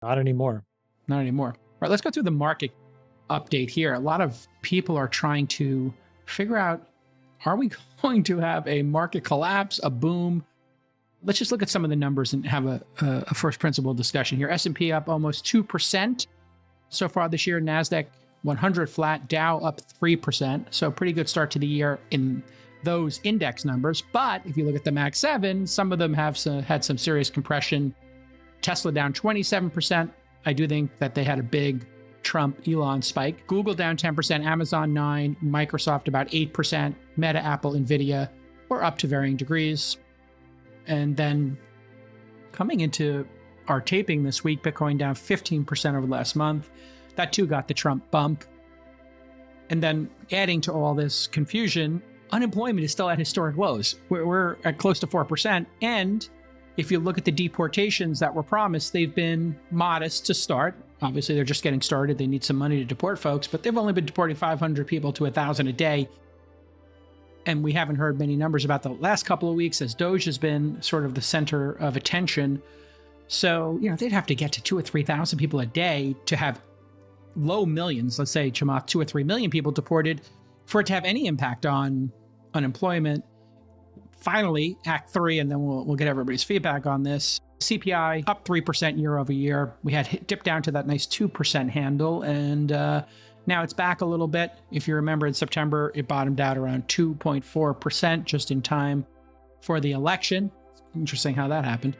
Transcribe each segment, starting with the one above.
Not anymore. Not anymore. All right, let's go through the market update here. A lot of people are trying to figure out, are we going to have a market collapse, a boom? Let's just look at some of the numbers and have a first principle discussion here. S&P up almost 2% so far this year. NASDAQ 100 flat, Dow up 3%. So pretty good start to the year in those index numbers. But if you look at the Mag 7, some of them have had some serious compression. Tesla down 27%. I do think that they had a big Trump Elon spike. Google down 10%, Amazon 9%, Microsoft about 8%, Meta, Apple, Nvidia were up to varying degrees. And then coming into our taping this week, Bitcoin down 15% over the last month. That too got the Trump bump. And then adding to all this confusion, unemployment is still at historic lows. We're at close to 4%. And if you look at the deportations that were promised, they've been modest to start. Obviously, they're just getting started. They need some money to deport folks, but they've only been deporting 500 people to 1,000 a day. And we haven't heard many numbers about the last couple of weeks as Doge has been sort of the center of attention. So, they'd have to get to 2,000 or 3,000 people a day to have low millions, let's say, Chamath, 2 or 3 million people deported for it to have any impact on unemployment. Finally, Act 3, and then we'll get everybody's feedback on this. CPI up 3% year over year. We had dipped down to that nice 2% handle, and now it's back a little bit. If you remember, in September, it bottomed out around 2.4% just in time for the election. Interesting how that happened.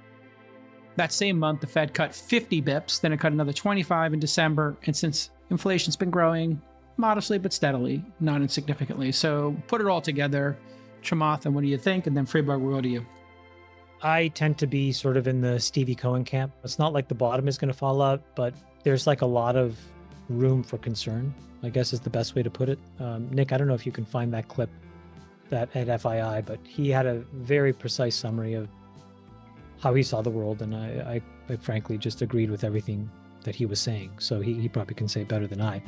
That same month, the Fed cut 50 bips, then it cut another 25 in December, and since inflation's been growing modestly but steadily, not insignificantly. So put it all together, Chamath, and what do you think? And then Freeburg, we'll go to you. I tend to be sort of in the Stevie Cohen camp. It's not like the bottom is going to fall out, but there's like a lot of room for concern, I guess is the best way to put it. Nick, I don't know if you can find that clip that at FII, but he had a very precise summary of how he saw the world. And I frankly just agreed with everything that he was saying. So he probably can say it better than I.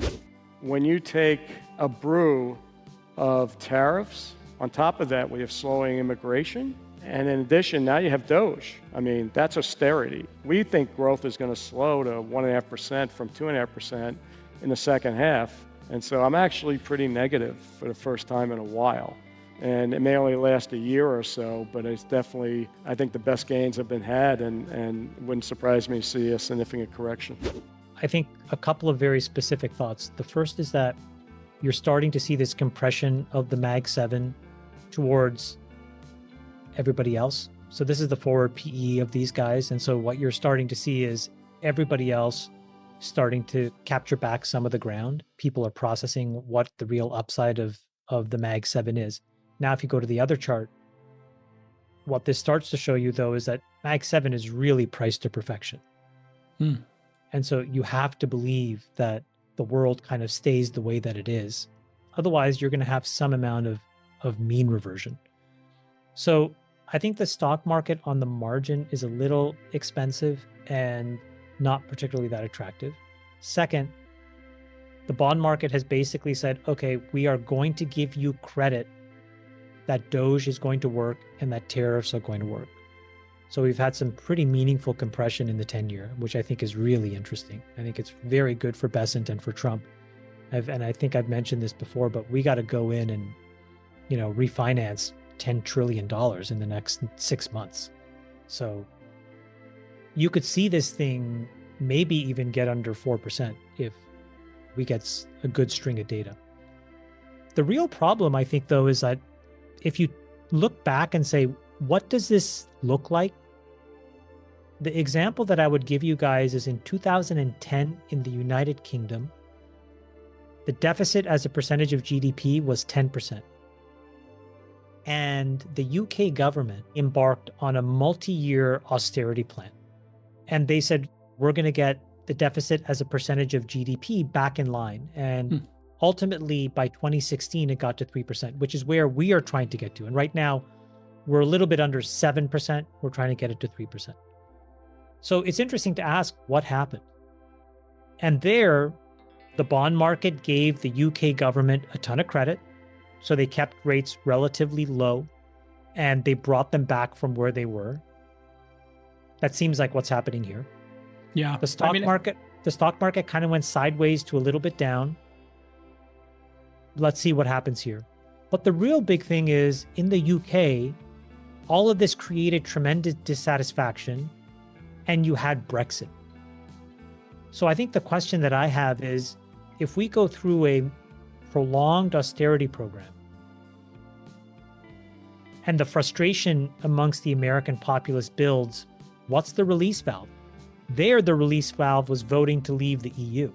When you take a brew of tariffs, on top of that, we have slowing immigration. And in addition, now you have Doge. I mean, that's austerity. We think growth is going to slow to 1.5% from 2.5% in the second half. And so I'm actually pretty negative for the first time in a while. And it may only last a year or so, but it's definitely, I think the best gains have been had, and it wouldn't surprise me to see a significant correction. I think a couple of very specific thoughts. The first is that you're starting to see this compression of the Mag 7 towards everybody else. So this is the forward PE of these guys. And so what you're starting to see is everybody else starting to capture back some of the ground. People are processing what the real upside of the Mag 7 is. Now, if you go to the other chart, what this starts to show you, though, is that Mag 7 is really priced to perfection. And so you have to believe that the world kind of stays the way that it is. Otherwise, you're going to have some amount of mean reversion. So I think the stock market on the margin is a little expensive and not particularly that attractive. Second, the bond market has basically said, okay, we are going to give you credit that Doge is going to work and that tariffs are going to work. So we've had some pretty meaningful compression in the 10-year, which I think is really interesting. I think it's very good for Besant and for Trump. And I think I've mentioned this before, but we got to go in and, refinance $10 trillion in the next 6 months. So you could see this thing maybe even get under 4% if we get a good string of data. The real problem, I think, though, is that if you look back and say, what does this look like? The example that I would give you guys is in 2010 in the United Kingdom, the deficit as a percentage of GDP was 10%. And the UK government embarked on a multi-year austerity plan. And they said, we're going to get the deficit as a percentage of GDP back in line. And ultimately, by 2016, it got to 3%, which is where we are trying to get to. And right now, we're a little bit under 7%. We're trying to get it to 3%. So it's interesting to ask what happened. And there, the bond market gave the UK government a ton of credit. So they kept rates relatively low and they brought them back from where they were. That seems like what's happening here. Yeah. The stock market kind of went sideways to a little bit down. Let's see what happens here. But the real big thing is in the UK, all of this created tremendous dissatisfaction, and you had Brexit. So I think the question that I have is, if we go through a prolonged austerity program and the frustration amongst the American populace builds, what's the release valve? There, the release valve was voting to leave the EU.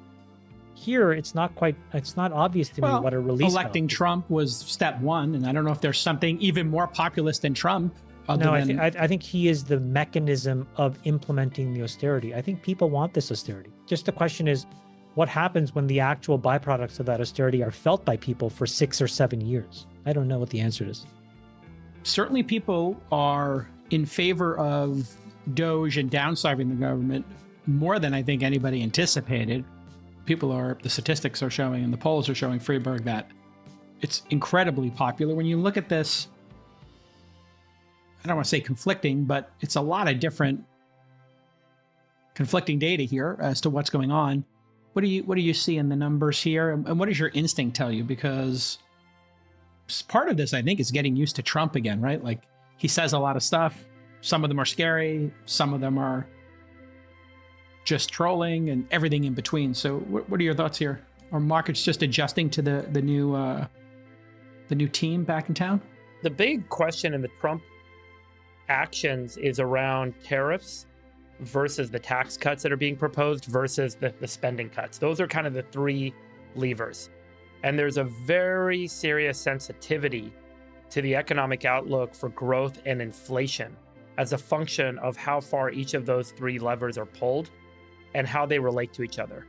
Here, it's not obvious to me what a release valve electing Trump was step one, and I don't know if there's something even more populist than Trump. No, I think he is the mechanism of implementing the austerity. I think people want this austerity. Just the question is, what happens when the actual byproducts of that austerity are felt by people for 6 or 7 years? I don't know what the answer is. Certainly people are in favor of Doge and downsizing the government more than I think anybody anticipated. The statistics are showing and the polls are showing Freeberg that it's incredibly popular. When you look at this, I don't want to say conflicting, but it's a lot of different conflicting data here as to what's going on. What do you see in the numbers here? And what does your instinct tell you? Because part of this, I think, is getting used to Trump again, right? Like, he says a lot of stuff. Some of them are scary. Some of them are just trolling and everything in between. So what are your thoughts here? Are markets just adjusting to the new team back in town? The big question in the Trump actions is around tariffs versus the tax cuts that are being proposed versus the spending cuts. Those are kind of the three levers. And there's a very serious sensitivity to the economic outlook for growth and inflation as a function of how far each of those three levers are pulled and how they relate to each other.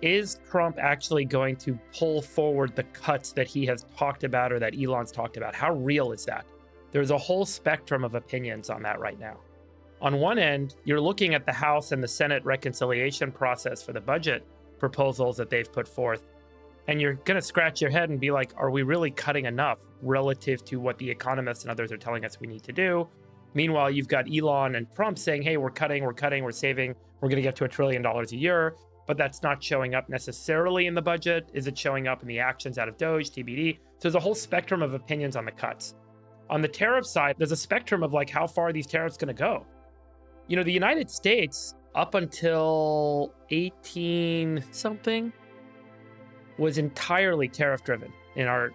Is Trump actually going to pull forward the cuts that he has talked about or that Elon's talked about? How real is that? There's a whole spectrum of opinions on that right now. On one end, you're looking at the House and the Senate reconciliation process for the budget proposals that they've put forth, and you're going to scratch your head and be like, are we really cutting enough relative to what the economists and others are telling us we need to do? Meanwhile, you've got Elon and Trump saying, hey, we're cutting, we're saving, we're going to get to $1 trillion a year, but that's not showing up necessarily in the budget. Is it showing up in the actions out of Doge, TBD? So there's a whole spectrum of opinions on the cuts. On the tariff side, there's a spectrum of like how far these tariffs going to go. You know, the United States, up until 18 something, was entirely tariff driven in our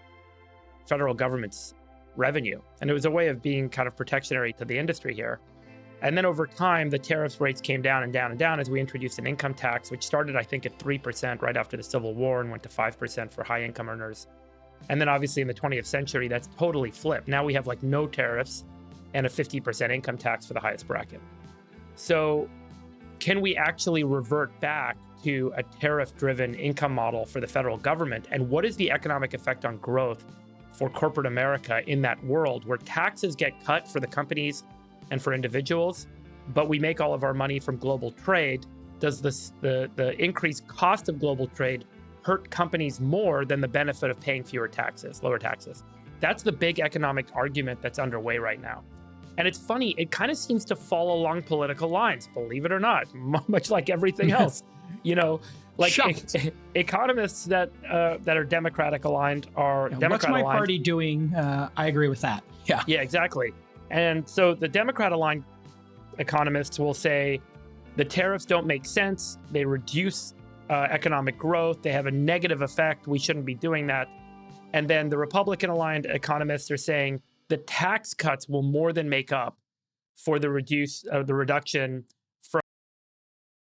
federal government's revenue. And it was a way of being kind of protectionary to the industry here. And then over time, the tariffs rates came down and down and down as we introduced an income tax, which started, I think, at 3% right after the Civil War and went to 5% for high income earners. And then obviously in the 20th century, that's totally flipped. Now we have like no tariffs and a 50% income tax for the highest bracket. So can we actually revert back to a tariff-driven income model for the federal government? And what is the economic effect on growth for corporate America in that world where taxes get cut for the companies and for individuals, but we make all of our money from global trade? Does the increased cost of global trade hurt companies more than the benefit of paying lower taxes? That's the big economic argument that's underway right now. And it's funny, it kind of seems to follow along political lines, believe it or not, much like everything else. You know, like economists that are Democratic aligned are Democrat what's my aligned. party doing? I agree with that. Yeah, exactly. And so the Democrat aligned economists will say the tariffs don't make sense. They reduce economic growth. They have a negative effect. We shouldn't be doing that. And then the Republican aligned economists are saying the tax cuts will more than make up for the reduction